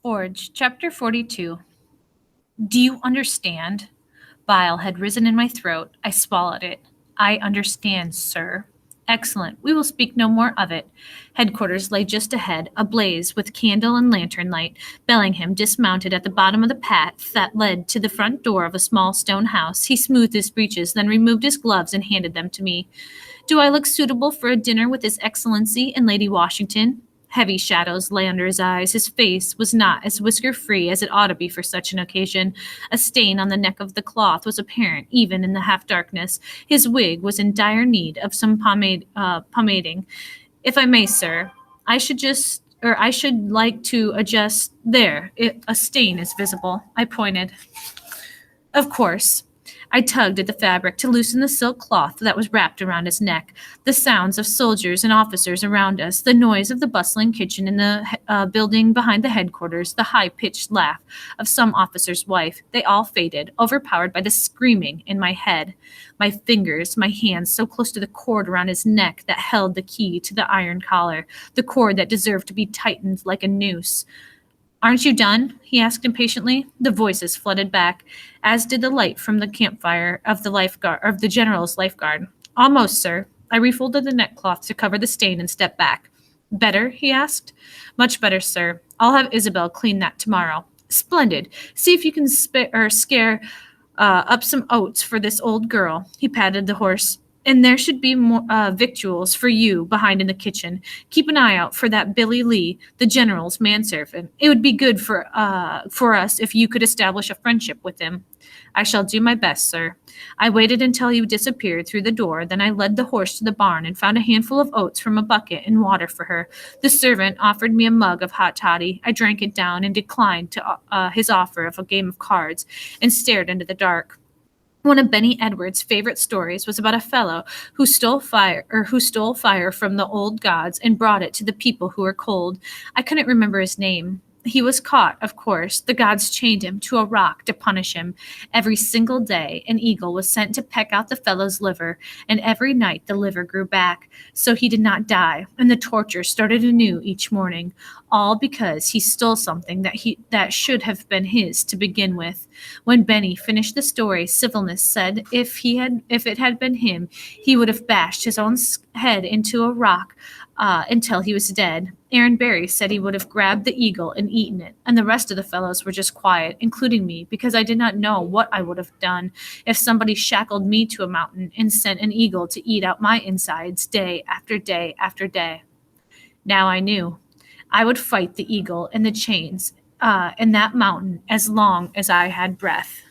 Forge, Chapter 42. Do you understand? Bile had risen in my throat. I swallowed it. I understand, sir. Excellent. We will speak no more of it. Headquarters lay just ahead, ablaze with candle and lantern light. Bellingham dismounted at the bottom of the path that led to the front door of a small stone house. He smoothed his breeches, then removed his gloves and handed them to me. Do I look suitable for a dinner with His Excellency and Lady Washington? Heavy shadows lay under his eyes. His face was not as whisker-free as it ought to be for such an occasion. A stain on the neck of the cloth was apparent even in the half-darkness. His wig was in dire need of some pomading. If I may, sir, I should like to adjust there. A stain is visible. I pointed. Of course. I tugged at the fabric to loosen the silk cloth that was wrapped around his neck. The sounds of soldiers and officers around us, the noise of the bustling kitchen in the building behind the headquarters, the high-pitched laugh of some officer's wife, they all faded, overpowered by the screaming in my head. My fingers, my hands so close to the cord around his neck that held the key to the iron collar, the cord that deserved to be tightened like a noose. Aren't you done? He asked impatiently. The voices flooded back, as did the light from the campfire of the general's lifeguard. Almost, sir. I refolded the neckcloth to cover the stain and stepped back. Better? He asked. Much better, sir. I'll have Isabel clean that tomorrow. Splendid. See if you can scare up some oats for this old girl. He patted the horse. And there should be more victuals for you behind in the kitchen. Keep an eye out for that Billy Lee, the general's manservant. It would be good for us if you could establish a friendship with him. I shall do my best, sir. I waited until he disappeared through the door, then I led the horse to the barn and found a handful of oats from a bucket and water for her. The servant offered me a mug of hot toddy. I drank it down and declined his offer of a game of cards and stared into the dark. One of Benny Edwards' favorite stories was about a fellow who stole fire from the old gods and brought it to the people who were cold. I couldn't remember his name. He was caught, of course. The gods chained him to a rock to punish him. Every single day, an eagle was sent to peck out the fellow's liver, and every night the liver grew back, so he did not die, and the torture started anew each morning, all because he stole something that should have been his to begin with. When Benny finished the story, Civilness said if it had been him, he would have bashed his own head into a rock until he was dead. Aaron Barry said he would have grabbed the eagle and eaten it, and the rest of the fellows were just quiet, including me, because I did not know what I would have done if somebody shackled me to a mountain and sent an eagle to eat out my insides day after day after day. Now I knew. I would fight the eagle and the chains in that mountain as long as I had breath.